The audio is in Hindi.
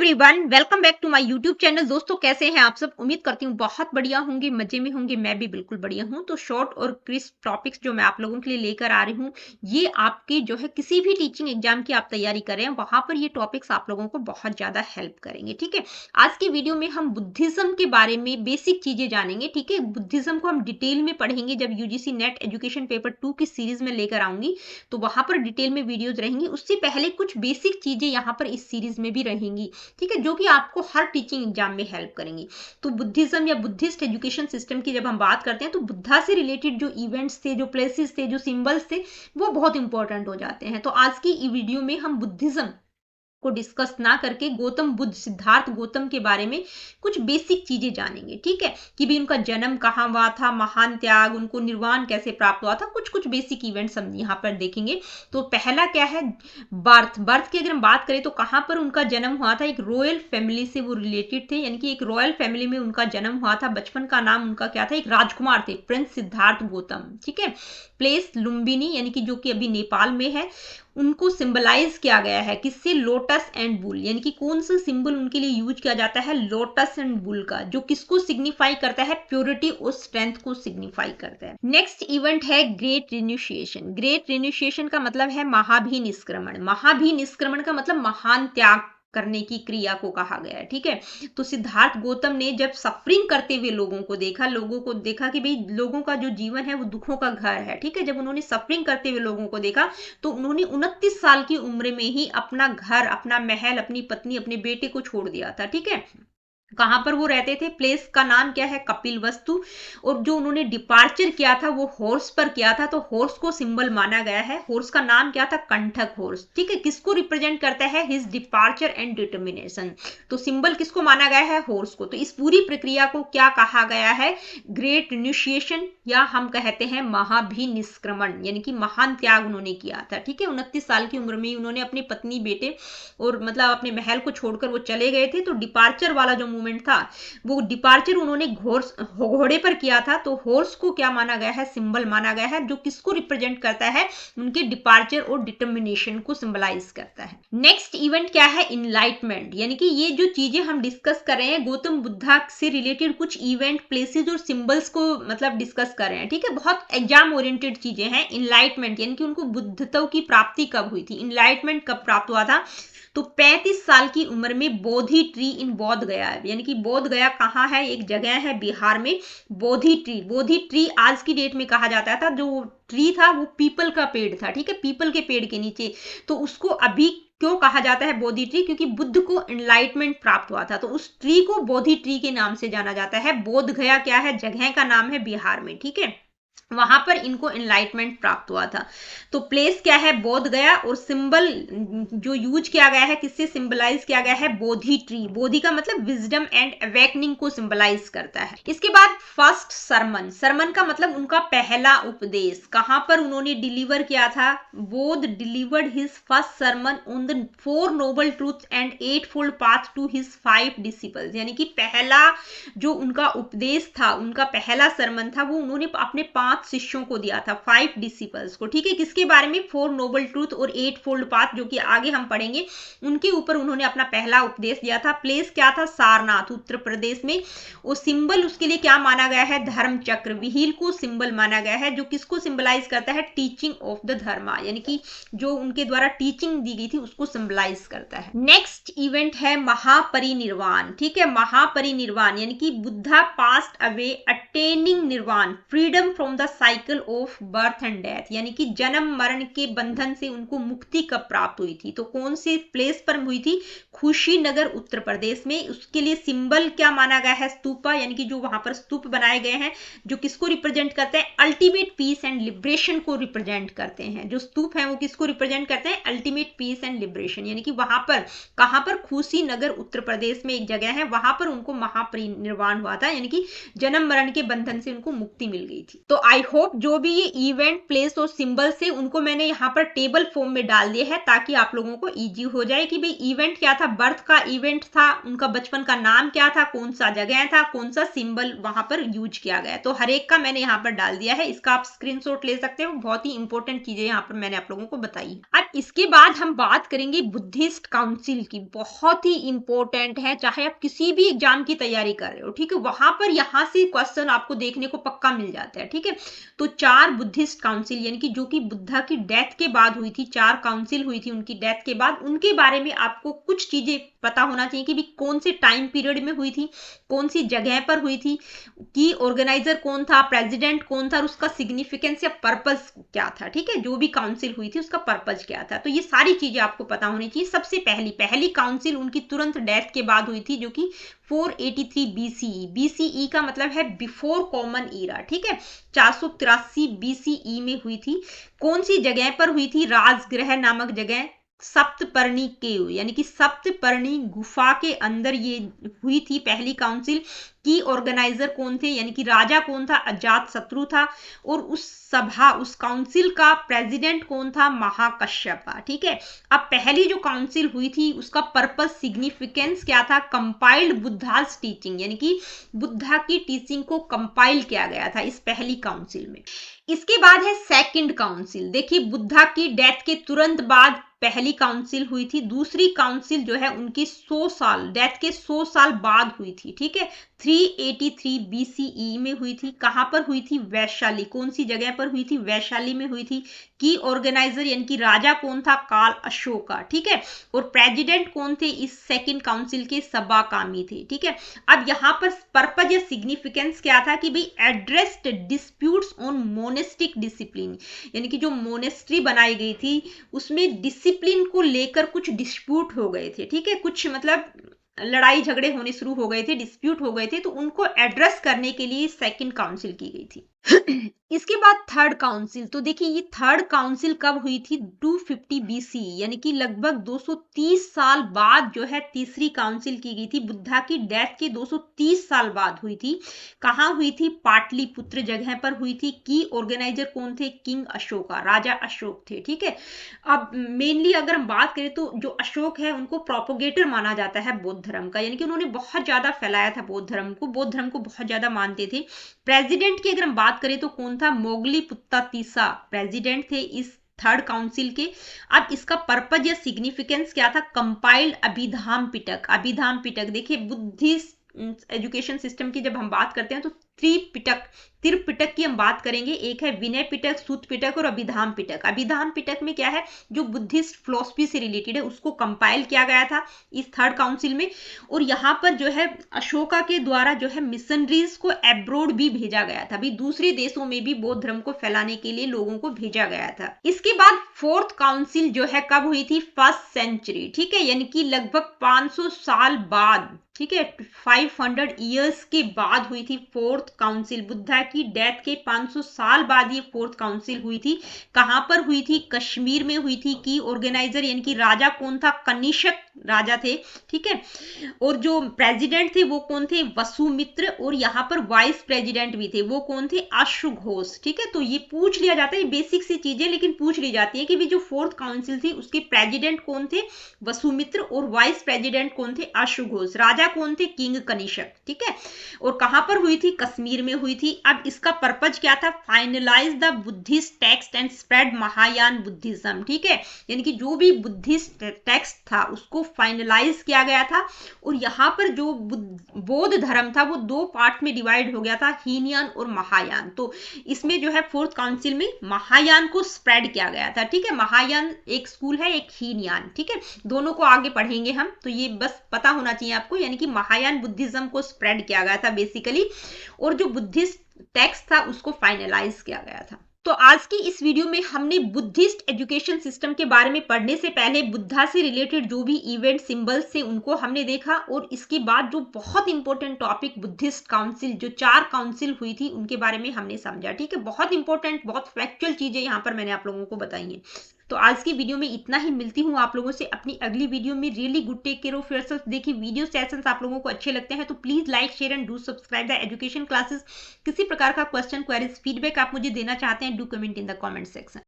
Everyone, welcome back to my YouTube channel. दोस्तों, कैसे हैं आप सब? उम्मीद करती हूँ बहुत बढ़िया होंगे, मजे में होंगे। मैं भी बिल्कुल बढ़िया हूँ। तो शॉर्ट और क्रिस्प टॉपिक्स जो मैं आप लोगों के लिए लेकर आ रही हूँ, ये आपकी जो है किसी भी टीचिंग एग्जाम की आप तैयारी कर रहे हैं, वहां पर ये टॉपिक्स आप लोगों को बहुत ज्यादा हेल्प करेंगे। ठीक है, आज की वीडियो में हम बुद्धिज्म के बारे में बेसिक चीजें जानेंगे। ठीक है, बुद्धिज्म को हम डिटेल में पढ़ेंगे जब यूजीसी नेट एजुकेशन पेपर 2 की सीरीज में लेकर आऊंगी, तो वहां पर डिटेल में वीडियोज रहेंगी। उससे पहले कुछ बेसिक चीजें यहाँ पर इस सीरीज में भी रहेंगी, ठीक है, जो कि आपको हर टीचिंग एग्जाम में हेल्प करेंगी। तो बुद्धिज्म या बुद्धिस्ट एजुकेशन सिस्टम की जब हम बात करते हैं, तो बुद्धा से रिलेटेड जो इवेंट्स थे, जो प्लेसेस थे, जो सिंबल्स थे, वो बहुत इंपॉर्टेंट हो जाते हैं। तो आज की वीडियो में हम बुद्धिज्म को डिस्कस ना करके गौतम बुद्ध, सिद्धार्थ गौतम के बारे में कुछ बेसिक चीजें जानेंगे। ठीक है, कि भी उनका जन्म कहाँ हुआ था, महान त्याग, उनको निर्वाण कैसे प्राप्त हुआ था, कुछ कुछ बेसिक इवेंट्स हम यहाँ पर देखेंगे। तो पहला क्या है, बर्थ की अगर हम बात करें तो कहाँ पर उनका जन्म हुआ था। एक रॉयल फैमिली से वो रिलेटेड थे, यानी कि एक रॉयल फैमिली में उनका जन्म हुआ था। बचपन का नाम उनका क्या था, एक राजकुमार थे, प्रिंस सिद्धार्थ गौतम। ठीक है, प्लेस लुम्बिनी, यानी कि जो कि अभी नेपाल में है। उनको सिंबलाइज किया गया है किससे, लोटस एंड बुल, यानी कि कौन सा सिंबल उनके लिए यूज किया जाता है, लोटस एंड बुल का, जो किसको सिग्निफाई करता है, प्योरिटी और स्ट्रेंथ को सिग्निफाई करता है। नेक्स्ट इवेंट है ग्रेट रिन्यूशिएशन। ग्रेट रिन्यूशिएशन का मतलब है महाभिनिष्क्रमण। महाभिनिष्क्रमण का मतलब महान त्याग करने की क्रिया को कहा गया है। ठीक है, तो सिद्धार्थ गौतम ने जब सफरिंग करते हुए लोगों को देखा कि भाई लोगों का जो जीवन है वो दुखों का घर है। ठीक है, जब उन्होंने सफरिंग करते हुए लोगों को देखा, तो उन्होंने 29 साल की उम्र में ही अपना घर, अपना महल, अपनी पत्नी, अपने बेटे को छोड़ दिया था। ठीक है, कहां पर वो रहते थे, प्लेस का नाम क्या है, कपिल वस्तु। और जो उन्होंने डिपार्चर किया था वो हॉर्स पर किया था, तो हॉर्स को सिंबल माना गया है। हॉर्स का नाम क्या था, कंठक हॉर्स। ठीक है, किसको रिप्रेजेंट करता है, हिज डिपार्चर एंड डिटर्मिनेशन। तो सिंबल किसको माना गया है, हॉर्स को। तो इस पूरी प्रक्रिया को क्या कहा गया है, ग्रेट इनिशिएशन, या हम कहते हैं महाभिनिष्क्रमण, यानी कि महान त्याग उन्होंने किया था। ठीक है, 29 साल की उम्र में उन्होंने अपनी पत्नी, बेटे और मतलब अपने महल को छोड़कर वो चले गए थे। तो डिपार्चर वाला जो मूवमेंट था, वो डिपार्चर उन्होंने घोड़े पर किया था। तो हॉर्स को क्या माना गया है, सिंबल माना गया है, जो किसको रिप्रेजेंट करता है, उनके डिपार्चर और डिटर्मिनेशन को सिंबलाइज करता है। नेक्स्ट इवेंट क्या है, इनलाइटमेंट, यानी कि ये जो चीजें हम डिस्कस कर रहे हैं, गौतम बुद्धा से रिलेटेड कुछ इवेंट, प्लेसेस और सिंबल्स को मतलब डिस्कस कर रहे हैं। ठीक है, बहुत एग्जाम ओरिएंटेड चीजें हैं। इनलाइटमेंट यानी कि उनको बुद्धत्व की प्राप्ति कब हुई थी, इनलाइटमेंट कब प्राप्त हुआ था, तो 35 साल की उम्र में बोधि ट्री इन बोध गया, यानी कि बोध गया कहाँ है, एक जगह है बिहार में, बोधि ट्री आज की डेट में कहा जाता था। जो ट्री था वो पीपल का पेड़ था। ठीक है, पीपल के पेड़ के नीचे, तो उसको अभी क्यों कहा जाता है बोधि ट्री, क्योंकि बुद्ध को एनलाइटमेंट प्राप्त हुआ था, तो उस ट्री को बोधि ट्री के नाम से जाना जाता है। बोध गया क्या है, जगह का नाम है बिहार में। ठीक है, वहां पर इनको एनलाइटमेंट प्राप्त हुआ था। तो प्लेस क्या है, बोध गया, और सिंबल जो यूज किया गया है, किससे सिंबलाइज किया गया है, बोधि ट्री। बोधि का मतलब विजडम एंड अवेकनिंग को सिंबलाइज करता है। इसके बाद फर्स्ट सरमन, सरमन का मतलब उनका पहला उपदेश, कहां पर उन्होंने डिलीवर किया था, Buddha delivered his first sermon on the 4 noble truth and 8 fold path to his 5 disciples, यानी कि पहला जो उनका उपदेश था, उनका पहला सरमन था, वो उन्होंने अपने 5 शिष्यों को दिया था, 5 डिसिपल्स को। ठीक है, किसके बारे में, 4 नोबल ट्रूथ और 8 फोल्ड पाथ, जो कि आगे हम पढ़ेंगे, उनके ऊपर उन्होंने अपना पहला उपदेश दिया था। प्लेस क्या था, सारनाथ, उत्तर प्रदेश में। और सिंबल उसके लिए क्या माना गया है, धर्म चक्र, व्हील को सिंबल माना गया है, जो किसको सिंबलाइज करता है, टीचिंग ऑफ द धर्मा, यानी कि जो उनके द्वारा टीचिंग दी गई थी उसको सिंबलाइज करता है। नेक्स्ट इवेंट है महापरिनिर्वाण। ठीक है, महापरिनिर्वाण यानी कि बुद्धा पास्ट अवे अटेनिंग निर्वाण, freedom from the cycle of birth and death, यानी कि जन्म मरण के बंधन से उनको मुक्ति कब प्राप्त हुई थी, तो कौन सी प्लेस पर हुई थी, खुशीनगर उत्तर प्रदेश में। उसके लिए सिंबल क्या माना गया है, स्तूपा, यानी कि जो वहां पर स्तूप बनाए गए हैं, जो किसको रिप्रेजेंट करते हैं, अल्टीमेट पीस एंड लिबरेशन को रिप्रेजेंट करते हैं। जो स्तूप है वो किसको रिप्रेजेंट करते हैं, अल्टीमेट पीस एंड लिबरेशन, यानी कि वहां पर, कहां पर, खुशीनगर उत्तर प्रदेश में एक जगह है, वहां पर उनको महापरिनिर्वाण हुआ था, यानी कि जन्म मरण के बंधन से उनको मुक्ति मिल गई थी। तो आई होप जो भी ये इवेंट प्लेस और सिंबल से उनको मैंने यहाँ पर टेबल फॉर्म में डाल दिया है ताकि आप लोगों को इजी हो जाए कि भाई इवेंट क्या था, बर्थ का इवेंट था, उनका बचपन का नाम क्या था, कौन सा जगह था, कौन सा सिंबल वहां पर यूज किया गया। तो हर एक का मैंने यहाँ पर डाल दिया है, इसका आप स्क्रीनशॉट ले सकते हो। बहुत ही इंपॉर्टेंट चीजें यहाँ पर मैंने आप लोगों को बताई। अब इसके बाद हम बात करेंगे बुद्धिस्ट काउंसिल की। बहुत ही इंपॉर्टेंट है, चाहे आप किसी भी एग्जाम की तैयारी कर रहे हो, ठीक है, वहां पर यहाँ से क्वेश्चन आपको देखने को पक्का मिल जाता है, ठीक है। तो 4 बुद्धिस्ट काउंसिल यानी कि जो कि बुद्धा की डेथ के बाद हुई थी, 4 काउंसिल हुई थी उनकी डेथ के बाद, उनके बारे में आपको कुछ चीजें पता होना चाहिए कि भी कौन से टाइम पीरियड में हुई थी, कौन सी जगह पर हुई थी, कि ऑर्गेनाइजर कौन था, प्रेसिडेंट कौन था और उसका सिग्निफिकेंस या पर्पस क्या था, ठीक है, जो भी काउंसिल हुई थी उसका पर्पस क्या था। तो ये सारी चीजें आपको पता होनी चाहिए। सबसे पहली काउंसिल उनकी तुरंत डेथ के बाद हुई थी, जो कि 483 बीसीई। बीसीई का मतलब है बिफोर कॉमन ईरा, ठीक है, 483 बीसीई में हुई थी। कौन सी जगह पर हुई थी? राजगृह नामक जगह, सप्तपर्णी केव यानी कि सप्तपर्णी गुफा के अंदर ये हुई थी पहली काउंसिल। की ऑर्गेनाइजर कौन थे यानी कि राजा कौन था? अजात शत्रु था। और उस काउंसिल का प्रेसिडेंट कौन था? महाकश्यप, ठीक है। अब पहली जो काउंसिल हुई थी उसका पर्पस, सिग्निफिकेंस क्या था? कंपाइल्ड बुद्धास टीचिंग यानी कि बुद्धा की टीचिंग को कंपाइल किया गया था इस पहली काउंसिल में। इसके बाद है सेकंड काउंसिल। देखिए, बुद्धा की डेथ के तुरंत बाद पहली काउंसिल हुई थी। दूसरी काउंसिल जो है उनकी 100 साल, डेथ के 100 साल बाद हुई थी, ठीक है, 383 बीसीई में हुई थी। कहां पर हुई थी? वैशाली। कौन सी जगह पर हुई थी? वैशाली में हुई थी। की ऑर्गेनाइजर यानी कि राजा कौन था? काल अशोका, ठीक है। और प्रेसिडेंट कौन थे इस सेकंड काउंसिल के? सबाकामी थे, ठीक है। अब यहाँ पर पर्पज या सिग्निफिकेंस क्या था कि भाई addressed disputes on monastic discipline यानी कि जो मोनेस्ट्री बनाई गई थी उसमें डिसिप्लिन को लेकर कुछ डिस्प्यूट हो गए थे, ठीक है, कुछ मतलब लड़ाई झगड़े होने शुरू हो गए थे, डिस्प्यूट हो गए थे, तो उनको एड्रेस करने के लिए सेकंड काउंसिल की गई थी। इसके बाद थर्ड काउंसिल। तो देखिए, ये थर्ड काउंसिल कब हुई थी? 250 बीसी यानी कि लगभग 230 साल बाद जो है तीसरी काउंसिल की गई थी। बुद्धा की डेथ के 230 साल बाद हुई थी। कहाँ हुई थी? पाटलिपुत्र जगह पर हुई थी। की ऑर्गेनाइजर कौन थे? किंग अशोका, राजा अशोक थे, ठीक है। अब मेनली अगर हम बात करें तो जो अशोक है उनको प्रोपोगेटर माना जाता है बौद्ध धर्म का, यानी कि उन्होंने बहुत ज्यादा फैलाया था बौद्ध धर्म को, बौद्ध धर्म को बहुत ज्यादा मानते थे। प्रेसिडेंट की अगर हम बात करें तो कौन था? मोगली पुत्ता तीसा प्रेसिडेंट थे इस थर्ड काउंसिल के। अब इसका पर्पज या सिग्निफिकेंस क्या था? कंपाइल्ड अभिधाम पिटक। अभिधाम पिटक, देखिए बुद्धिस्ट एजुकेशन सिस्टम की जब हम बात करते हैं तो त्रिपिटक की हम बात करेंगे। एक है विनय पिटक, सूत पिटक और अभिधाम पिटक। अभिधाम पिटक में क्या है? जो बुद्धिस्ट फिलॉसफी से रिलेटेड है उसको कंपाइल किया गया था इस थर्ड काउंसिल में। और यहाँ पर जो है अशोका के द्वारा जो है मिशनरीज को एब्रोड भी भेजा गया था, भी दूसरे देशों में भी बौद्ध धर्म को फैलाने के लिए लोगों को भेजा गया था। इसके बाद फोर्थ काउंसिल जो है कब हुई थी? फर्स्ट सेंचुरी, ठीक है, यानी कि लगभग 500 साल बाद, ठीक है, 500 ईयर्स के बाद हुई थी फोर्थ काउंसिल। बुद्धा की डेथ के 500 साल बाद ये फोर्थ काउंसिल हुई थी। कहां पर हुई थी? कश्मीर में हुई थी। की ऑर्गेनाइजर यानी कि राजा कौन था? कनिष्क राजा थे, ठीक है। और जो प्रेसिडेंट थे वो कौन थे? वसुमित्र। और यहाँ पर वाइस प्रेसिडेंट भी थे, वो कौन थे? अश्वघोष, ठीक है। तो ये पूछ लिया जाता है, बेसिक सी चीजें लेकिन पूछ ली जाती है कि भी जो फोर्थ काउंसिल थी उसके प्रेसिडेंट कौन थे? वसुमित्र। और वाइस प्रेसिडेंट कौन थे? अश्वघोष। राजा कौन थे? किंग कनिष्क, ठीक है। और कहां पर हुई थी? कश्मीर में हुई थी। अब इसका पर्पज क्या था? Finalise the Buddhist text and spread Mahayana Buddhism, ठीक है, यानी कि जो भी बुद्धिस्ट टेक्स्ट था उसको फाइनलाइज किया गया था। और यहाँ पर जो बौद्ध धर्म था वो 2 पार्ट में डिवाइड हो गया था, हीनयान और महायान। तो इसमें जो है फोर्थ काउंसिल में महायान को स्प्रेड किया गया था, ठीक है। महायान एक स्कूल है, एक हीनयान, ठीक है, दोनों को आगे पढ़ेंगे हम, तो ये बस पता होना चाहिए आपको, यानी कि महायान बुद्धिज्म को स्प्रेड किया गया था बेसिकली। और जो बुद्धिस्ट टेक्स्ट था उसको फाइनलाइज किया गया था। तो आज की इस वीडियो में हमने बुद्धिस्ट एजुकेशन सिस्टम के बारे में पढ़ने से पहले बुद्धा से रिलेटेड जो भी इवेंट सिंबल्स थे उनको हमने देखा। और इसके बाद जो बहुत इंपॉर्टेंट टॉपिक बुद्धिस्ट काउंसिल, जो 4 काउंसिल हुई थी उनके बारे में हमने समझा, ठीक है। बहुत इंपॉर्टेंट, बहुत फैक्चुअल चीजें यहाँ पर मैंने आप लोगों को बताई हैं। तो आज की वीडियो में इतना ही, मिलती हूँ आप लोगों से अपनी अगली वीडियो में। Really good, take care of yourself. देखिए वीडियो सेशंस आप लोगों को अच्छे लगते हैं तो please like share and do subscribe the education classes. किसी प्रकार का क्वेश्चन, क्वेरीज, फीडबैक आप मुझे देना चाहते हैं, do comment in the comment section.